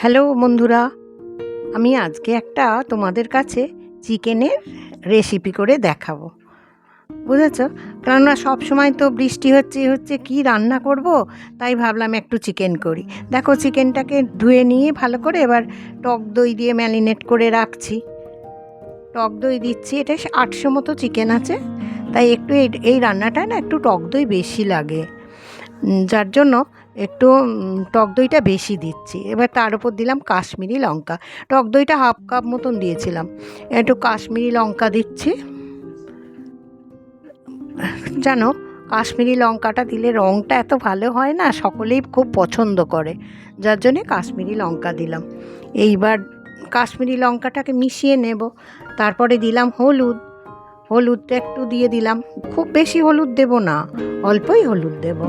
Hello বন্ধুরা, আমি আজকে একটা তোমাদের কাছে চিকেনের রেসিপি করে দেখাবো, বুঝেছ? কেননা সব সময় তো বৃষ্টি হচ্ছে কি রান্না করব, তাই ভাবলাম একটু চিকেন করি। দেখো, চিকেনটাকে ধুয়ে নিয়ে ভালো করে এবার টক দই দিয়ে ম্যারিনেট করে রাখছি। টক দই দিচ্ছি, এটা 800 মতো চিকেন আছে, তাই একটু এই রান্নাটা না একটু টক দই বেশি লাগে, যার জন্য একটু টক দইটা বেশি দিচ্ছি। এবার তার উপর দিলাম কাশ্মীরি লঙ্কা। টক দইটা হাফ কাপ মতন দিয়েছিলাম, একটু কাশ্মীরি লঙ্কা দিচ্ছি। জানো, কাশ্মীরি লঙ্কাটা দিলে রঙটা এত ভালো হয় না, সকলেই খুব পছন্দ করে, যার জন্যে কাশ্মীরি লঙ্কা দিলাম। এইবার কাশ্মীরি লঙ্কাটাকে মিশিয়ে নেব। তারপরে দিলাম হলুদটা একটু দিয়ে দিলাম, খুব বেশি হলুদ দেব না, অল্পই হলুদ দেব।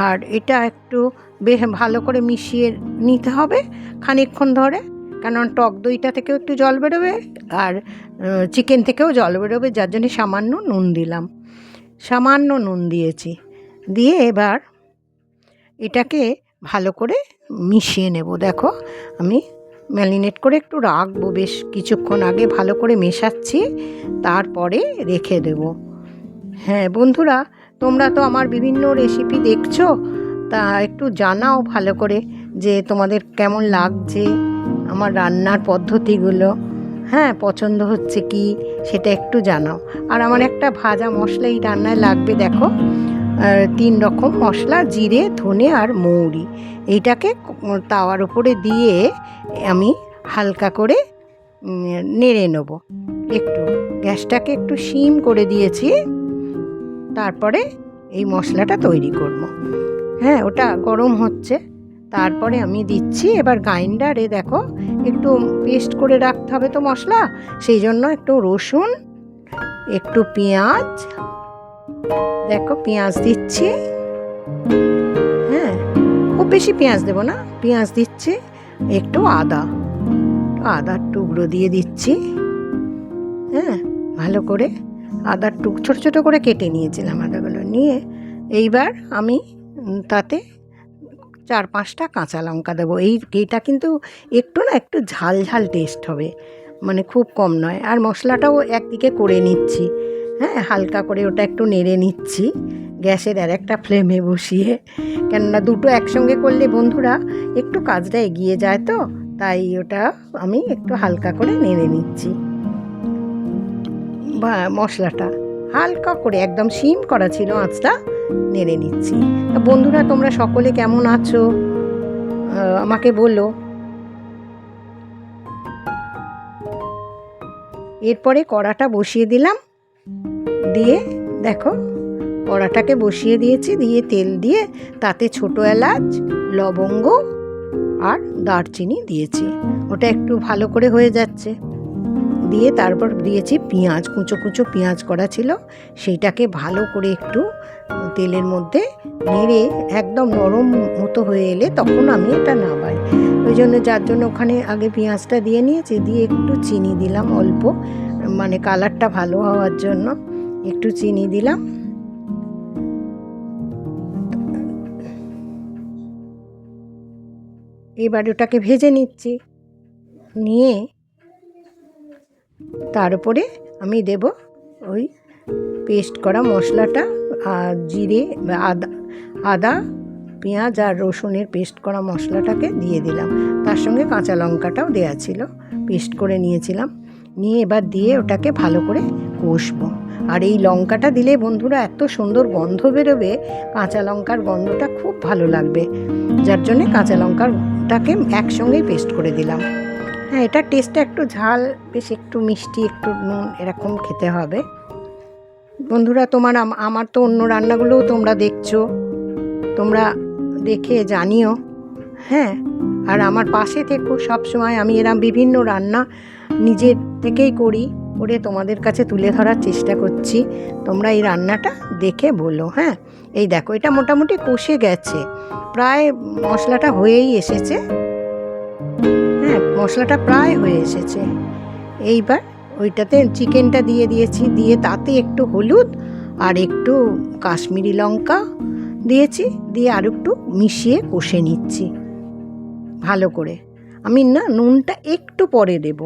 আর এটা একটু বেশ ভালো করে মিশিয়ে নিতে হবে খানিকক্ষণ ধরে, কারণ টক দইটা থেকেও একটু জল বেরোবে আর চিকেন থেকেও জল বেরোবে, যার জন্য সামান্য নুন দিয়েছি। দিয়ে এবার এটাকে ভালো করে মিশিয়ে নেব। দেখো, আমি ম্যারিনেট করে একটু রাখবো, বেশ কিছুক্ষণ আগে ভালো করে মেশাচ্ছি, তারপরে রেখে দেব। হ্যাঁ বন্ধুরা, তোমরা তো আমার বিভিন্ন রেসিপি দেখছো, তা একটু জানাও ভালো করে যে তোমাদের কেমন লাগছে আমার রান্নার পদ্ধতিগুলো। হ্যাঁ, পছন্দ হচ্ছে কি সেটা একটু জানাও। আর আমার একটা ভাজা মশলা এই রান্নায় লাগবে, দেখো 3 রকম মশলা, জিরে, ধনে আর মৌরি। এইটাকে তাওয়ার উপরে দিয়ে আমি হালকা করে নেড়ে নেব। একটু গ্যাসটাকে একটু সিম করে দিয়েছি, তারপরে এই মশলাটা তৈরি করব। হ্যাঁ, ওটা গরম হচ্ছে, তারপরে আমি দিচ্ছি এবার গ্রাইন্ডারে। দেখো, একটু পেস্ট করে রাখতে হবে তো মশলা, সেই জন্য একটু রসুন, একটু পেঁয়াজ, দেখো পেঁয়াজ দিচ্ছি। হ্যাঁ, খুব বেশি পেঁয়াজ দেবো না, পেঁয়াজ দিচ্ছি। একটু আদার টুকরো দিয়ে দিচ্ছি। হ্যাঁ, ভালো করে আদার ছোটো ছোটো করে কেটে নিয়েছিলাম আদাগুলো নিয়ে। এইবার আমি তাতে 4-5টা কাঁচা লঙ্কা দেবো। এইটা কিন্তু একটু ঝাল ঝাল টেস্ট হবে, মানে খুব কম নয়। আর মশলাটাও একদিকে করে নিচ্ছি। হ্যাঁ, হালকা করে ওটা একটু নেড়ে নিচ্ছি গ্যাসের আর একটা ফ্লেমে বসিয়ে, কেননা দুটো একসঙ্গে করলে বন্ধুরা একটু কাজটা এগিয়ে যায়, তো তাই ওটা আমি একটু হালকা করে নেড়ে নিচ্ছি। বা মশলাটা হালকা করে একদম সিম করা ছিল আঁচটা, নেড়ে নিচ্ছি। বন্ধুরা, তোমরা সকলে কেমন আছো আমাকে বলো। এরপরে কড়াটা বসিয়ে দিলাম, দিয়ে দেখো কড়াটাকে বসিয়ে দিয়েছি, দিয়ে তেল দিয়ে তাতে ছোটো এলাচ, লবঙ্গ আর দারচিনি দিয়েছি। ওটা একটু ভালো করে হয়ে যাচ্ছে, দিয়ে তারপর দিয়েছি পেঁয়াজ, কুচো পেঁয়াজ করা ছিল, সেইটাকে ভালো করে একটু তেলের মধ্যে নেড়ে একদম নরম মতো হয়ে এলে তখন আমি এটা নামাই। ওই জন্য, যার জন্য ওখানে আগে পেঁয়াজটা দিয়ে নিয়েছি, দিয়ে একটু চিনি দিলাম অল্প, মানে কালারটা ভালো হওয়ার জন্য একটু চিনি দিলাম। এবার ওটাকে ভেজে নিচ্ছি, নিয়ে তার উপরে আমি দেব ওই পেস্ট করা মশলাটা, জিরে, আদা, পেঁয়াজ আর রসুনের পেস্ট করা মশলাটাকে দিয়ে দিলাম। তার সঙ্গে কাঁচা লঙ্কাটাও দেওয়া ছিল, পেস্ট করে নিয়েছিলাম। নিয়ে এবার দিয়ে ওটাকে ভালো করে কষবো। আর এই লঙ্কাটা দিলে বন্ধুরা এত সুন্দর গন্ধ বেরোবে, কাঁচা লঙ্কার গন্ধটা খুব ভালো লাগবে, যার জন্যে কাঁচা লঙ্কাটাকে একসঙ্গেই পেস্ট করে দিলাম। হ্যাঁ, এটার টেস্টটা একটু ঝাল, বেশ একটু মিষ্টি, একটু নুন এরকম খেতে হবে। বন্ধুরা, আমার তো অন্য রান্নাগুলোও তোমরা দেখছো, তোমরা দেখে জানিও। হ্যাঁ, আর আমার পাশে থেকো সবসময়। আমি এরম বিভিন্ন রান্না নিজের থেকেই করে তোমাদের কাছে তুলে ধরার চেষ্টা করছি। তোমরা এই রান্নাটা দেখে বলো। হ্যাঁ, এই দেখো, এটা মোটামুটি কষে গেছে, প্রায় মশলাটা হয়েই এসেছে। হ্যাঁ, মশলাটা প্রায় হয়ে এসেছে। এইবার ওইটাতে চিকেনটা দিয়ে দিয়েছি, দিয়ে তাতে একটু হলুদ আর একটু কাশ্মীরি লঙ্কা দিয়েছি, দিয়ে আর একটু মিশিয়ে কষে নিচ্ছি। ভালো করে। আমি না নুনটা একটু পরে দেব,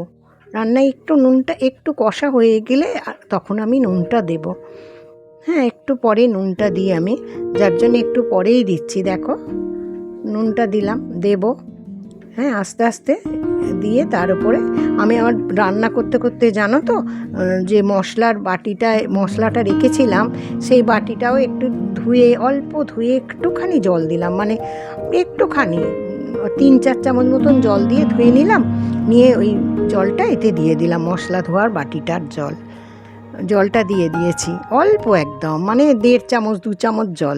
রান্নায় একটু নুনটা একটু কষা হয়ে গেলে তখন আমি নুনটা দেব। হ্যাঁ, একটু পরে নুনটা দিই আমি, যার জন্য একটু পরেই দিচ্ছি। দেখো নুনটা দিলাম, দেব। হ্যাঁ, আস্তে আস্তে দিয়ে তার উপরে আমি আমার রান্না করতে করতে জানো তো যে মশলাটা রেখেছিলাম, সেই বাটিটাও একটু ধুয়ে, অল্প ধুয়ে একটুখানি জল দিলাম, মানে একটুখানি 3-4 চামচ মতন জল দিয়ে ধুয়ে নিলাম, নিয়ে ওই জলটা এতে দিয়ে দিলাম, মশলা ধোয়ার বাটিটার জলটা দিয়ে দিয়েছি অল্প, একদম মানে 1.5 চামচ 2 চামচ জল।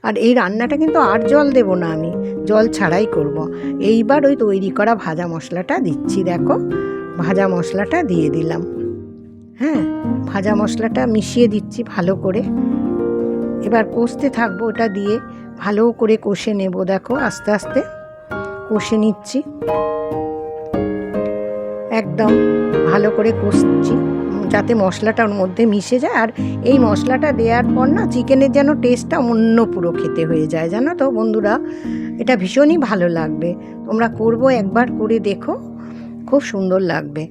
আর এই রান্নাটা কিন্তু আর জল দেব না, আমি জল ছাড়াই করব। এইবার ওই তৈরি করা ভাজা মশলাটা দিচ্ছি। দেখো ভাজা মশলাটা দিয়ে দিলাম। হ্যাঁ, ভাজা মশলাটা মিশিয়ে দিচ্ছি ভালো করে। এবার কষতে থাকবো, ওটা দিয়ে ভালো করে কষে নেব। দেখো আস্তে আস্তে কষে নিচ্ছি, একদম ভালো করে কষছি যাতে মশলাটা ওর মধ্যে মিশে যায়। আর এই মশলাটা দেওয়ার পর না চিকেনের যেন টেস্টটা অন্য পুরো খেতে হয়ে যায়, জানো তো বন্ধুরা, এটা ভীষণই ভালো লাগবে। তোমরা একবার করে দেখো, খুব সুন্দর লাগবে।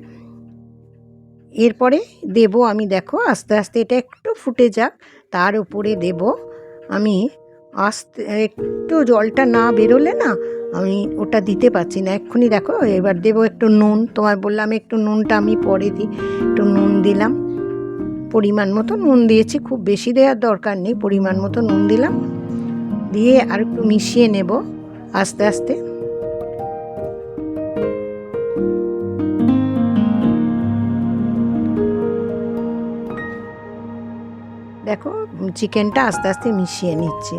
এরপরে দেব আমি, দেখো আস্তে আস্তে এটা একটু ফুটে যাক, তার উপরে দেব আমি আস্তে একটু, জলটা না বেরোলে না আমি ওটা দিতে পারছি না এক্ষুনি। দেখো এবার দেবো একটু নুন, তোমায় বললাম একটু নুনটা আমি পরে দিই। একটু নুন দিলাম, পরিমাণ মতো নুন দিয়েছি, খুব বেশি দেওয়ার দরকার নেই, পরিমাণ মতো নুন দিলাম, দিয়ে আর একটু মিশিয়ে নেব আস্তে আস্তে। দেখো চিকেনটা আস্তে আস্তে মিশিয়ে নিচ্ছি।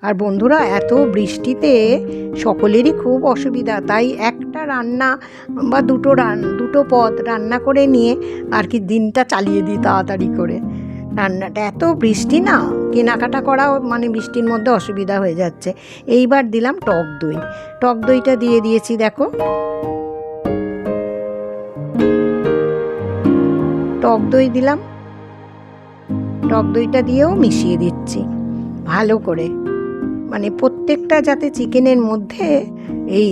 আর বন্ধুরা, এত বৃষ্টিতে সকলেরই খুব অসুবিধা, তাই একটা রান্না বা দুটো পদ রান্না করে নিয়ে আর কি দিনটা চালিয়ে দিই তাড়াতাড়ি করে। রান্নাটা এত বৃষ্টি না, কেনাকাটা করাও মানে বৃষ্টির মধ্যে অসুবিধা হয়ে যাচ্ছে। এইবার দিলাম টক দইটা দিয়ে দিয়েছি। দেখো টক দই দিলাম, টক দইটা দিয়েও মিশিয়ে দিচ্ছি ভালো করে, মানে প্রত্যেকটা যাতে চিকেনের মধ্যে এই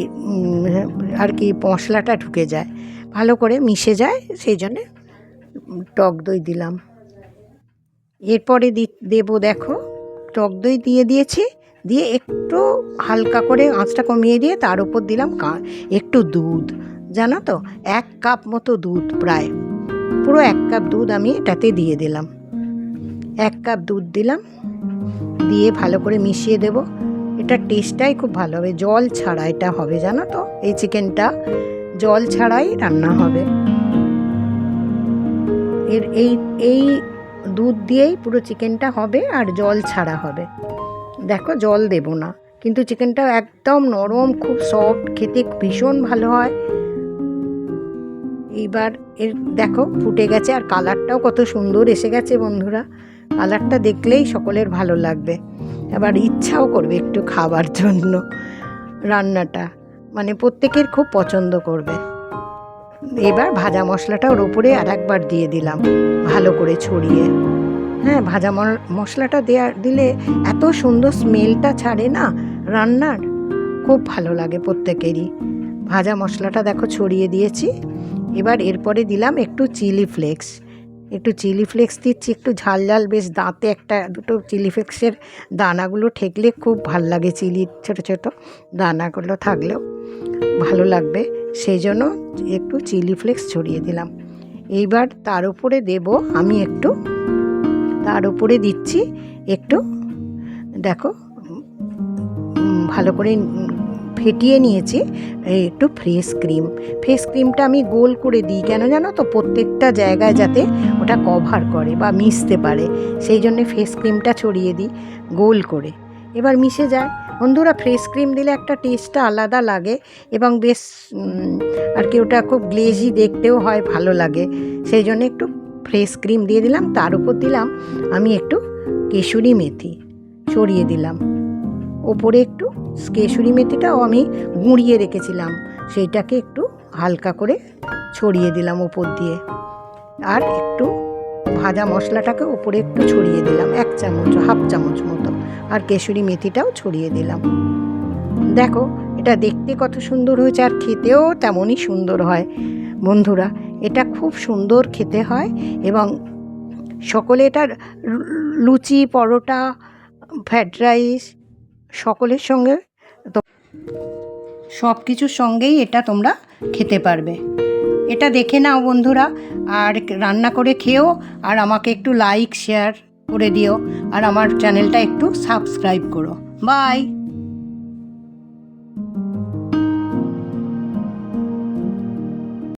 আর কি মশলাটা ঢুকে যায়, ভালো করে মিশে যায়, সেই জন্যে টক দই দিলাম। এরপরে দেবো, দেখো টক দই দিয়ে দিয়েছি, দিয়ে একটু হালকা করে আঁচটা কমিয়ে দিয়ে তার উপর দিলাম একটু দুধ, জানো তো 1 কাপ মতো দুধ, প্রায় পুরো 1 কাপ দুধ আমি এটাতে দিয়ে দিলাম। 1 কাপ দুধ দিলাম, দিয়ে ভালো করে মিশিয়ে দেব। এটা টেস্টটাই খুব ভালো হবে, জল ছাড়া এটা হবে, জানো তো এই চিকেনটা জল ছাড়াই রান্না হবে। এই দুধ দিয়েই পুরো চিকেনটা হবে, আর জল ছাড়া হবে। দেখো জল দেব না, কিন্তু চিকেনটা একদম নরম, খুব সফট, খেতে ভীষণ ভালো হয়। এইবার দেখো ফুটে গেছে, আর কালারটাও কত সুন্দর এসে গেছে বন্ধুরা, কালারটা দেখলেই সকলের ভালো লাগবে, এবার ইচ্ছাও করবে একটু খাবার জন্য। রান্নাটা মানে প্রত্যেকের খুব পছন্দ করবে। এবার ভাজা মশলাটা ওর উপরে আর একবার দিয়ে দিলাম ভালো করে ছড়িয়ে। হ্যাঁ, ভাজা মশলাটা দিলে এত সুন্দর স্মেলটা ছাড়ে না রান্নার, খুব ভালো লাগে প্রত্যেকেরই। ভাজা মশলাটা দেখো ছড়িয়ে দিয়েছি। এবার এরপরে দিলাম একটু চিলি ফ্লেক্স দিচ্ছি, একটু ঝাল ঝাল, বেশ দাঁতে দুটো চিলি ফ্লেক্সের দানাগুলো ঠেকলে খুব ভাল লাগে, চিলির ছোটো ছোটো দানাগুলো থাকলেও ভালো লাগবে, সেই জন্য একটু চিলি ফ্লেক্স ছড়িয়ে দিলাম। এইবার তার উপরে দিচ্ছি একটু, দেখো ভালো করে ফেটিয়ে নিয়েছি একটু ফ্রেশ ক্রিমটা আমি গোল করে দিই, কেন জানো তো, প্রত্যেকটা জায়গায় যাতে ওটা কভার করে বা মিশতে পারে, সেই জন্যে ফ্রেশ ক্রিমটা ছড়িয়ে দিই গোল করে। এবার মিশে যায় বন্ধুরা। ফ্রেশ ক্রিম দিলে একটা টেস্টটা আলাদা লাগে, এবং বেশ আর কি ওটা খুব গ্লেজি দেখতেও হয়, ভালো লাগে, সেই জন্য একটু ফ্রেশ ক্রিম দিয়ে দিলাম। তার উপর দিলাম আমি একটু কেশরি মেথি ছড়িয়ে দিলাম ওপরে, একটু কেশরি মেথিটাও আমি গুঁড়িয়ে রেখেছিলাম, সেইটাকে একটু হালকা করে ছড়িয়ে দিলাম ওপর দিয়ে। আর একটু ভাজা মশলাটাকে ওপরে একটু ছড়িয়ে দিলাম, 1 চামচ 1/2 চামচ মতো, আর কেশরি মেথিটাও ছড়িয়ে দিলাম। দেখো এটা দেখতে কত সুন্দর হয়েছে, আর খেতেও তেমনই সুন্দর হয় বন্ধুরা। এটা খুব সুন্দর খেতে হয় এবং সকলে এটা লুচি, পরোটা, ফ্রায়েড রাইস সকলের সঙ্গে, সব কিছুর সঙ্গেই এটা তোমরা খেতে পারবে। এটা দেখে নাও বন্ধুরা, আর রান্না করে খেও, আর আমাকে একটু লাইক শেয়ার করে দিও, আর আমার চ্যানেলটা একটু সাবস্ক্রাইব করো। বাই।